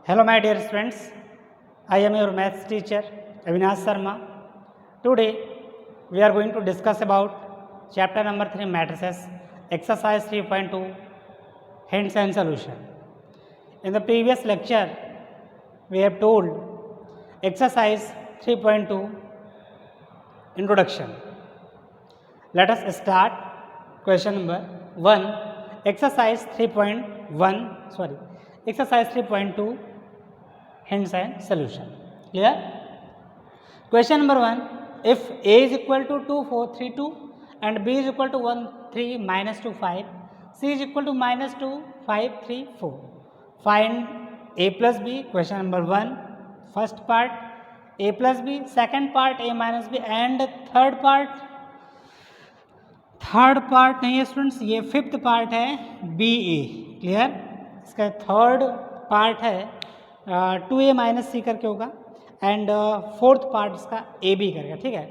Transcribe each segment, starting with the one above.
Hello, my dear friends. I am your maths teacher, Avinash Sharma. Today, we are going to discuss about chapter number 3 matrices, exercise 3.2, hints and solution. In the previous lecture, we have told exercise 3.2, introduction. Let us start question number 1, exercise 3.2, hints and solution. Clear? Question number 1, if A is equal to 2, 4, 3, 2 and B is equal to 1, 3, minus 2, 5, C is equal to minus 2, 5, 3, 4. Find A plus B. Question number 1, first part A plus B, second part A minus B and third part नहीं है students, ये fifth part है B ए. Clear? इसका third part है 2A minus सी करके होगा and fourth part इसका A B करेगा. ठीक है,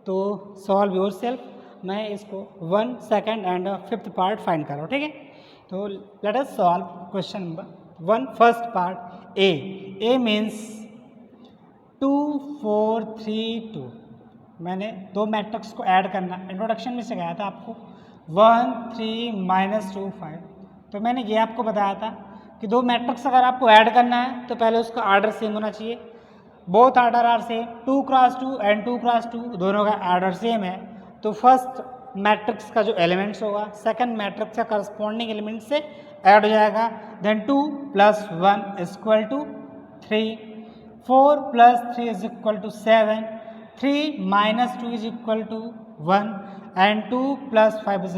तो सॉल्व योर सेल्फ. मैं इसको 1, second and fifth part find कर रहा हूँ. ठीक है, तो let us solve question number 1, first part A. A means 2, 4, 3, 2. मैंने दो मैट्रिक्स को ऐड करना इंट्रोडक्शन में सिखाया था आपको, 1, 3, minus 2, 5. तो मैंने ये आपको बताया था कि दो मैट्रिक्स अगर आपको ऐड करना है तो पहले उसका आर्डर सेम होना चाहिए. Both order are same, 2 cross 2 and 2 cross 2 दोनों का आर्डर सेम है. तो फर्स्ट मैट्रिक्स का जो एलिमेंट्स होगा सेकंड मैट्रिक्स का करस्पॉन्डिंग एलिमेंट से ऐड हो जाएगा. Then 2 + 1 = 3, 4 + 3 = 7, 3 - 2 = 1 and 2 + 5 =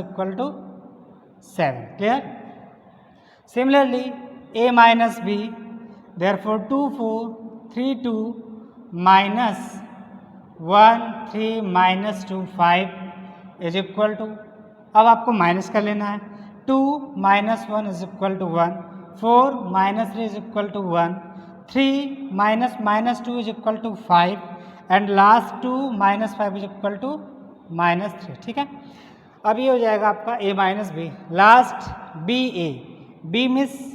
7. Clear? Similarly, A minus B, therefore 2, 4, 3, 2 minus 1, 3 minus 2, 5 = अब आपको माइनस कर लेना है. 2 - 1 = 1, 4 - 3 = 1, 3 - -2 = 5 एंड लास्ट 2 - 5 = -3. ठीक है, अब ये हो जाएगा आपका A minus B. Last B A. B means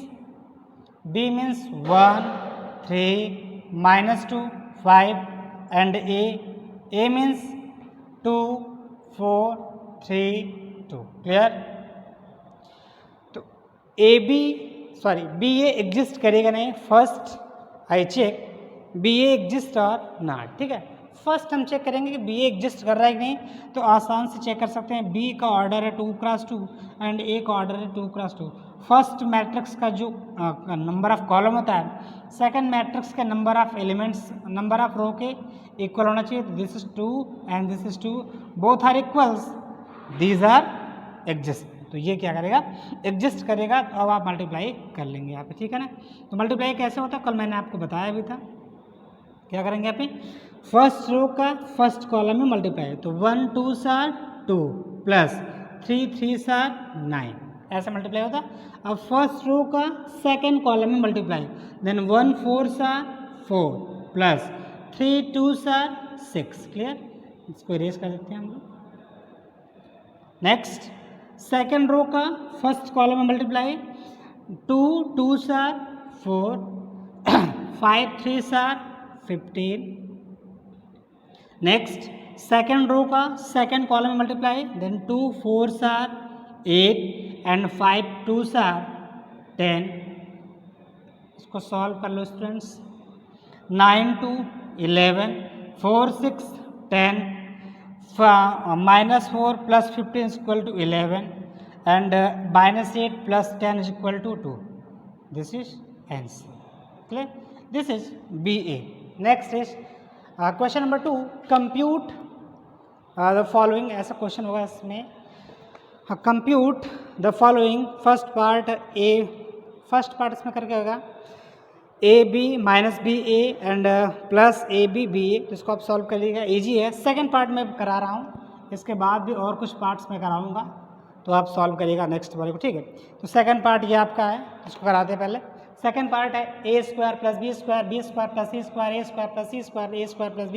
1, 3, -2, 5 and A means 2, 4, 3, 2. Clear? तो बी ए एग्जिस्ट करेगा नहीं. First I check B A exist और नॉट. ठीक है, फर्स्ट हम चेक करेंगे कि बी ए एग्जिस्ट कर रहा है कि नहीं. तो आसान से चेक कर सकते हैं. बी का ऑर्डर है 2 क्रॉस 2 एंड ए का ऑर्डर है 2 क्रॉस 2. फर्स्ट मैट्रिक्स का जो नंबर ऑफ कॉलम होता है सेकंड मैट्रिक्स के number of elements number of row के इक्वल होना चाहिए. This is 2 and this is 2, both are equals, these are exist. तो ये क्या करेगा, एग्जिस्ट करेगा. तो अब आप मल्टीप्लाई कर लेंगे यहाँ पे. ठीक है ना, तो मल्टीप्लाई कैसे होता है कल मैंने आपको बताया भी था. क्या करेंगे यहाँ पे, फर्स्ट रो का फर्स्ट कॉलम में मल्टीप्लाई. तो 1 2 * 2 प्लस 3 3 * 9 ऐसा मल्टीप्लाई होता. अब फर्स्ट रो का सेकंड कॉलम में मल्टीप्लाई. Then 1 4 * 4 plus 3 2 * 6. क्लियर? इसको इरेज कर देते हैं हम लोग. नेक्स्ट सेकंड रो का फर्स्ट कॉलम में मल्टीप्लाई. 2 2 * 4 5 3 * 15. नेक्स्ट सेकंड रो का सेकंड कॉलम में मल्टीप्लाई. Then 2 4 * 8 and 5 2 * 10. इसको सॉल्व कर लो students. 9 2 11, 4 6 10, -4 + 15 = 11 and -8 + 10 = 2. This is answer. Clear? This is BA. Next is question number 2, compute the following. ऐसा question होगा इसमें, compute the following. First part इसमें करके होगा A B minus B A and plus A B B A. तो इसको आप solve कर लीजिएगा, ईजी है. सेकंड पार्ट में करा रहा हूँ, इसके बाद भी और कुछ पार्ट्स में कराऊंगा, तो आप सॉल्व करिएगा नेक्स्ट वाले को. ठीक है, तो सेकंड पार्ट ये आपका है, इसको कराते हैं पहले. सेकंड पार्ट है a² + b² b² + c² a² + c² a² + b²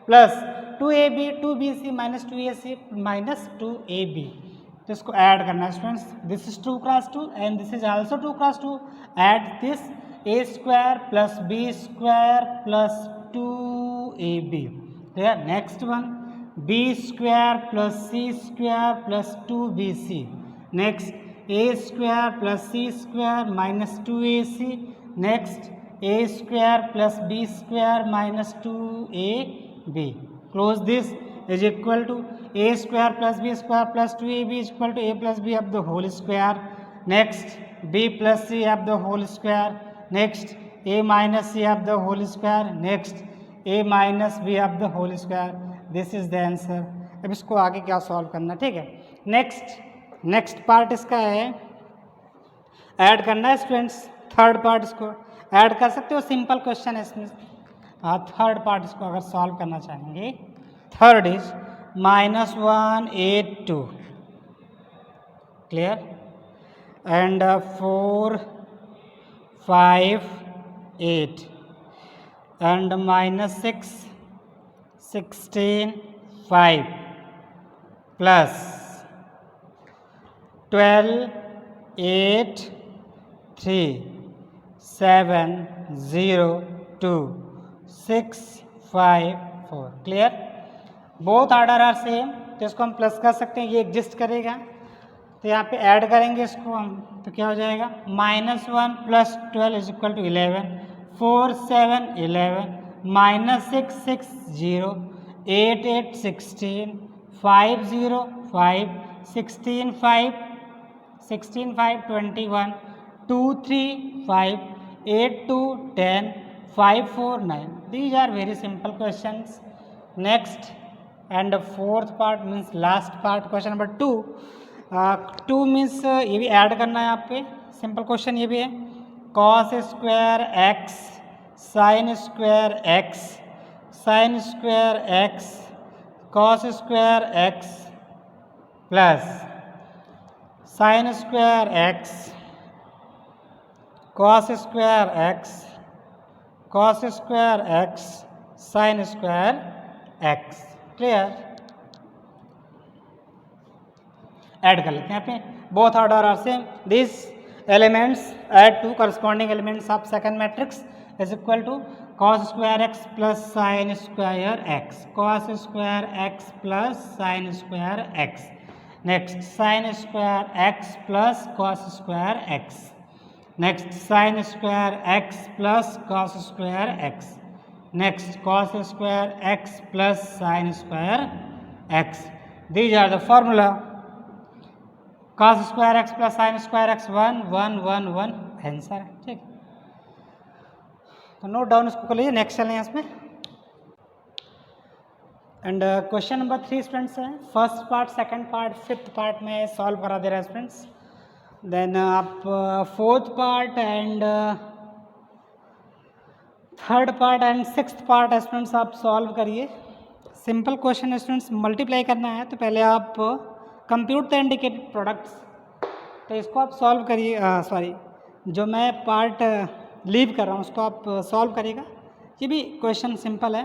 plus 2ab 2bc - 2ac - 2ab. तो इसको ऐड करना है students. This is 2 cross 2 and this is also 2 cross 2. Add this A square plus B square plus 2ab, clear. Next one B square plus C square plus 2bc, next A square plus C square minus 2ac, next A square plus B square minus 2ab, close this is equal to A square plus B square plus 2ab is equal to A plus B of the whole square, next b plus c of the whole square, next a minus c of the whole square, next a minus b of the whole square, this is the answer। अब इसको आगे क्या solve करना, ठीक है। Next part इसका है add करना है स्टूडेंट्स, थर्ड पार्ट इसको ऐड कर सकते हो, सिंपल क्वेश्चन है इसमें। थर्ड पार्ट इसको अगर सॉल्व करना चाहेंगे, third is -182, clear, and 4 5 8 and -6 16 5 plus 12 8 3 7 0 2 6 5 4, clear. Both order are same, तो इसको हम प्लस कर सकते हैं, ये एग्जिस्ट करेगा, तो यहाँ पे ऐड करेंगे इसको हम, तो क्या हो जाएगा -1 plus 12 is equal to 11, 4 7 11, -6 6 0, 8 8 16, 5 0 5, 16 5 21, 2 3 5, 8 2 10, 5 4 9, these are very simple questions। next and fourth part means last part, question number 2। 2 means ये भी ऐड करना है आप पे, सिंपल क्वेश्चन ये भी है, cos square x sine square x sine square x cos square x plus sine square x cos square x cos square x sine square x, clear. Add कर लेते हैं यहाँ पे, both order are same, this elements add to corresponding elements of second matrix is equal to cos square x plus sine square x, cos square x plus sine square x, next sine square x plus cos square x, next sine square x plus cos square x, next cos square x plus sine square x, these are the formula. cos square x plus sine square x 1 1 1 1 answer है, ठीक। तो note down इसको कर लीजिए, next चलें इसमें। And question number 3 students है, first part second part fifth part में सॉल्व करा दे रहा है स्टूडेंट्स, देन आप fourth part and third part and sixth part students आप सॉल्व करिए। सिंपल क्वेश्चन है स्टूडेंट्स, मल्टीप्लाई करना है, तो पहले आप कंप्यूट द इंडिकेटेड प्रोडक्ट्स, तो इसको आप सॉल्व करिए, सॉरी जो मैं पार्ट लीव कर रहा हूँ उसको आप सॉल्व करिएगा, ये भी क्वेश्चन सिंपल है।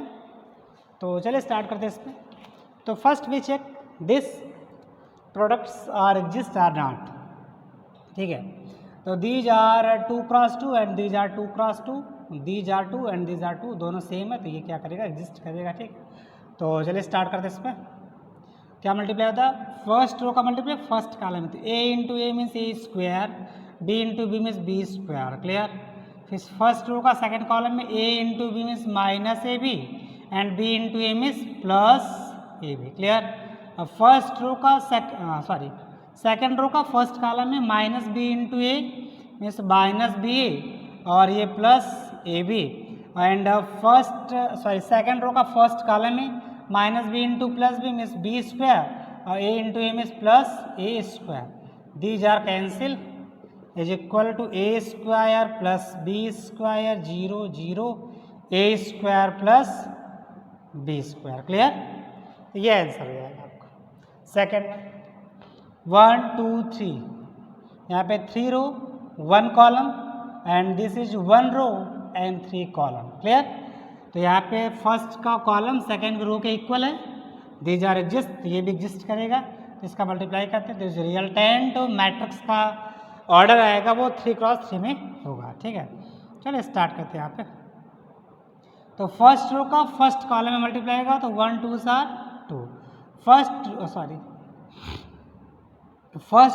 तो चलिए स्टार्ट करते हैं इसमें। तो first we check this products are exist or not, ठीक है। तो these are 2 cross 2 and these are 2 cross 2, these are 2 and these are 2, दोनों सेम है, तो ये क्या करेगा एग्जिस्ट करेगा, ठीक। तो चलिए स्टार्ट करते हैं इसमें। क्या मल्टीप्लाई होता है, फर्स्ट रो का मल्टीप्लाई फर्स्ट कॉलम में, तो A into A means A square, B into B means B square, clear. फिर फर्स्ट रो का सेकंड कॉलम में A into B means minus A B and B into A means plus A B, clear. अब first row का second row का first column में minus B into A means minus B A और ये plus A B, and second row का first column में minus B into plus B means B square और A into A means plus A square, these are cancel is equal to A square plus B square 0 0 A square plus B square, clear. तो ये answer हो जाएगा आपका। Second 1 2 3, यहाँ पे 3 row 1 column and this is 1 row and 3 column, clear. तो यहाँ पे फर्स्ट का कॉलम सेकेंड रो के इक्वल है, दीज आर एग्जिस्ट, ये भी एग्जिस्ट करेगा, तो इसका मल्टीप्लाई करते हैं, तो रिजल्टेंट मैट्रिक्स का ऑर्डर आएगा वो 3 क्रॉस 3 में होगा, ठीक है। चलिए स्टार्ट करते हैं यहाँ पे। तो फर्स्ट रो का फर्स्ट कॉलम में मल्टीप्लाई होगा तो 1 2 सा 2, फर्स्ट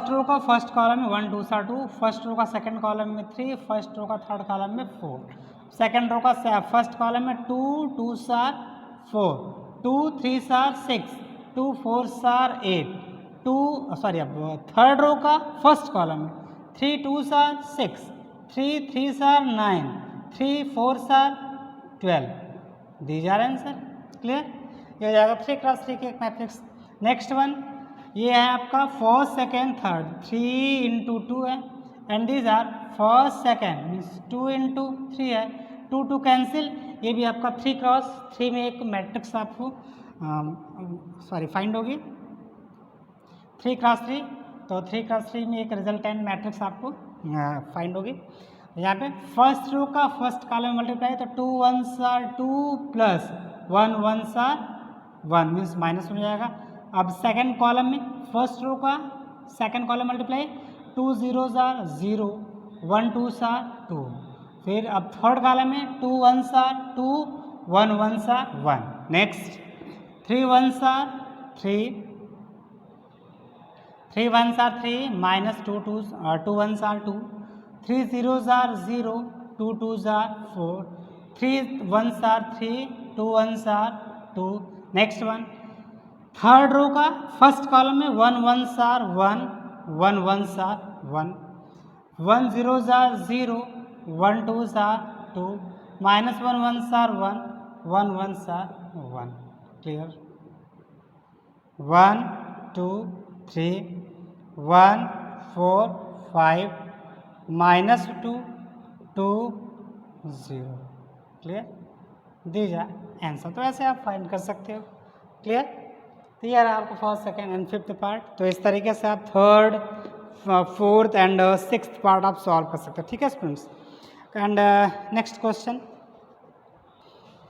रो का फर्स्ट कॉलम में 1 2 सा 2, फर्स्ट रो का सेकंड कॉलम में 3, फर्स्ट रो का थर्ड कॉलम में 4, सेकंड रो का फर्स्ट कॉलम में 2 2 सा 4, 2 3 सा 6, 2 4 सा 8, अब थर्ड रो का फर्स्ट कॉलम में 3 2 सा 6, 3 3 सा 9, 3 4 सा 12। These are answer. क्लियर? ये हो जाएगा 3 क्रॉस 3 के एक मैट्रिक्स। नेक्स्ट वन ये है आपका फर्स्ट सेकेंड थर्ड 3 इंटू 2 है, and these are first second means 2 into 3 है, 2 2 कैंसिल। ये भी आपका 3 क्रॉस 3 में एक मैट्रिक्स आपको फाइंड होगी 3 क्रॉस 3, तो 3 क्रॉस 3 में एक रिजल्टेंट मैट्रिक्स आपको फाइंड होगी। यहाँ पे फर्स्ट रो का फर्स्ट कॉलम मल्टीप्लाई तो 2 1 are 2 plus 1 1 are 1 means minus हो जाएगा। अब सेकंड कॉलम में फर्स्ट रो का second column multiply 2 0 are 0, 1 2 are 2, फिर अब थर्ड कॉलम में 2 1 are 2, 1 1 are 1। Next 3 1 are 3, 3 1 are 3 माइनस 2 1 are 2, 3 0 are 0, 2 2 are 4, 3 1 are 3, 2 1 are 2। Next one third row का फर्स्ट कॉलम में 1 1 are 1, 1 1 are 1, 1 0 are 0, 1 2 are 2, minus 1 1 are 1, 1 1 are 1। Clear? 1 2 3 1 4 5 minus 2 2 0। Clear? These are answer. तो ऐसे आप find कर सकते हो। क्लियर? तो यार आपको first second and fifth part, तो इस तरीके से आप third fourth and sixth part आप सॉल्व कर सकते हो। ठीक है students? And next question,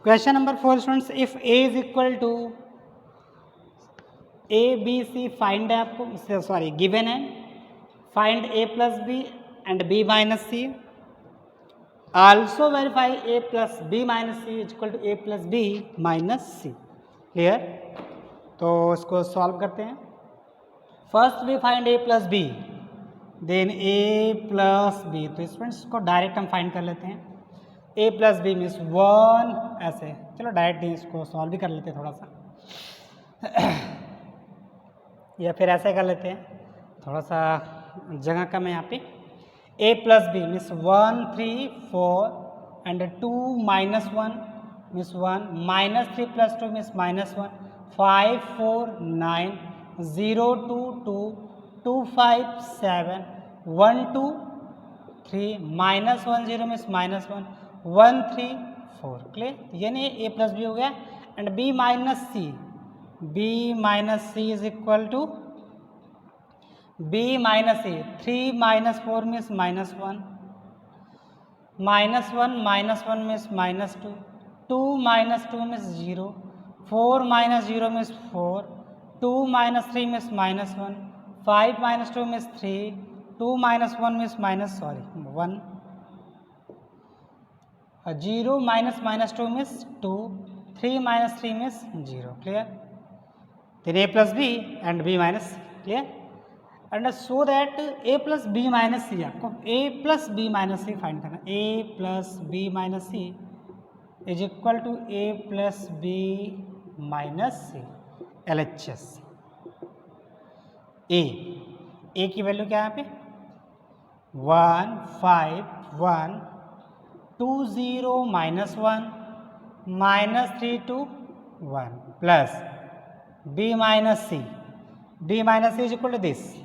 question number 4 students, if A is equal to A B C find है आपको, गिवन है, find A plus B and B minus C, also verify A plus B minus C is equal to A plus B minus C. Clear? तो इसको solve करते हैं। First we find A plus B, then A plus B. तो students को direct हम find कर लेते हैं। ए प्लस बी मीन्स 1, ऐसे चलो डायरेक्ट इसको सॉल्व भी कर लेते हैं थोड़ा सा या फिर ऐसे कर लेते हैं, थोड़ा सा जगह कम है यहाँ पे। A plus B means 1 3 4 and 2 minus 1 means 1, minus 3 plus 2 means minus 1, 5 4 9 0 2 2 2 5 7 1 2 3 minus 1 0 means minus 1 1 3 4। Clear? यानी ए प्लस बी हो गया। And B minus C is equal to B minus C, 3 minus 4 means minus 1, minus 1 means minus 2, 2 minus 2 means 0, 4 minus 0 means 4, 2 minus 3 means minus 1, 5 minus 2 means 3, 2 minus 1 means 1, 0 minus 2 means 2, 3 minus 3 means 0। Clear? then a plus b and b minus c। Clear? And so that A plus B minus C, आपको A plus B minus C find करना। A plus B minus C is equal to A plus B minus C LHS। A की value क्या है यहाँ पे 1 5 1 2 0 minus 1 minus 3 2 1 plus B minus C, D minus C is equal to this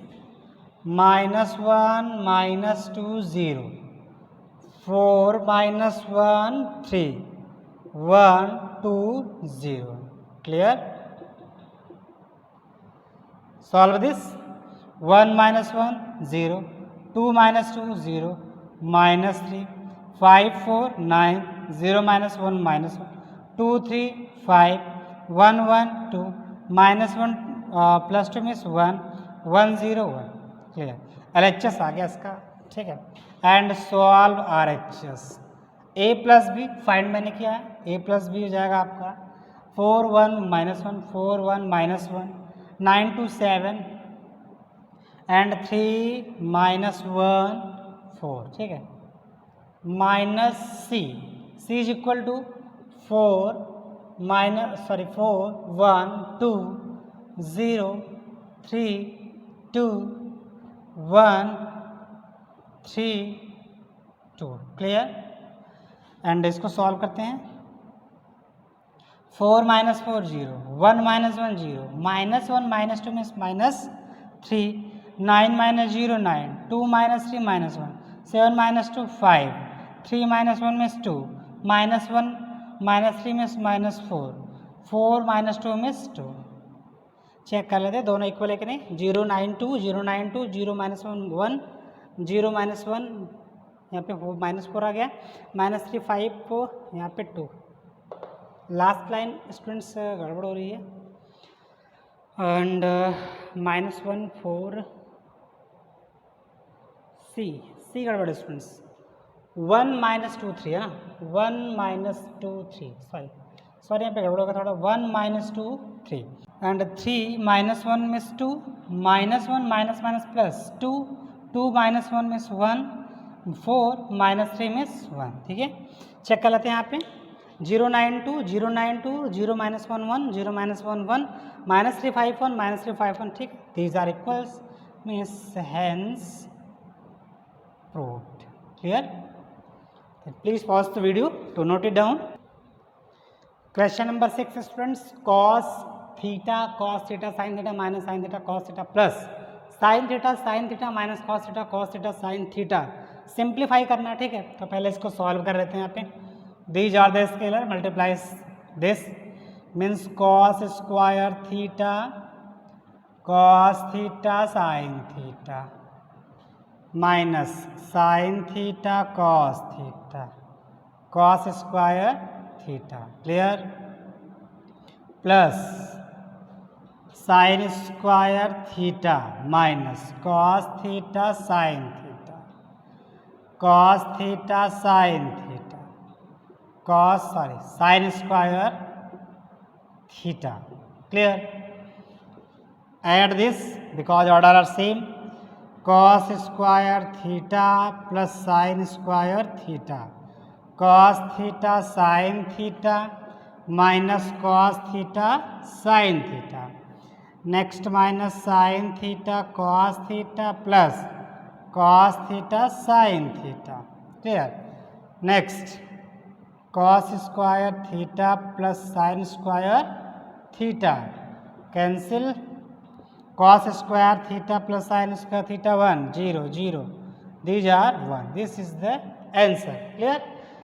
-1 -2 0 4 -1 3 1 2 0। Clear? Solve this 1 -1 0 2 -2 0 -3 5 4 9 0 -1 -1 2 3 5 1 1 2 -1 plus 2 means 1 1 0 1। Clear? LHS आ गया इसका। ठीक है? And solve RHS। A plus B find मैंने किया है, ए प्लस बी हो जाएगा आपका 4 1 -1 4 1 -1 9 2 7 एंड 3 -1 4, ठीक है, minus C is equal to 4 1 2 0 3 2 1 3 2, clear. And इसको सॉल्व करते हैं। 4 - 4 0 1 - 1 0 -1 -2 means -3 9 - 0 9 2 - 3 -1 7 - 2 5 3 - 1 means 2 -1 -3 means -4 4 - 2 means 2। Check कर लेते हैं दोनों इक्वल है कि नहीं। 0 9 2 0 9 2 0 - 1 1 0 -1 यहाँ पे -4 आ गया, -3 5 यहाँ पे 2। लास्ट लाइन स्टूडेंट्स गड़बड़ हो रही है एंड -1 4 सी गड़बड़ स्टूडेंट्स 1 - 2 3 है ना, 1 - 2 3 सॉरी यहाँ पे गड़बड़ होगा थोड़ा। 1 - 2 3 and 3 -1 means 2 -1 minus plus 2 2 - 1 means 1 4 -3 means 1, ठीक है। चेक कर लेते हैं यहाँ पे 0 9 2 0 9 2 0 - 1 1 0 - 1 1 -3 5 1 -3 5 1, ठीक। These are equals means hence proved, clear। Please pause the video to note it down. Question number 6 students, cos theta sin theta minus sin theta cos theta plus sin theta minus cos theta sin theta simplify करना है, ठीक है। तो पहले इसको solve कर लेते हैं। यहाँ पे these are the scalar multiplies this means cos square theta sin theta minus sine theta cos square theta, clear, plus sine square theta minus cos theta sine theta sine square theta, clear. Add this because order are same, cos square theta plus sine square theta cos theta sine theta minus cos theta sine theta, next minus sine theta cos theta plus cos theta sine theta, clear. Next cos square theta plus sine square theta cancel, cos square theta plus sin square theta 1 0 0, these are 1, this is the answer, clear।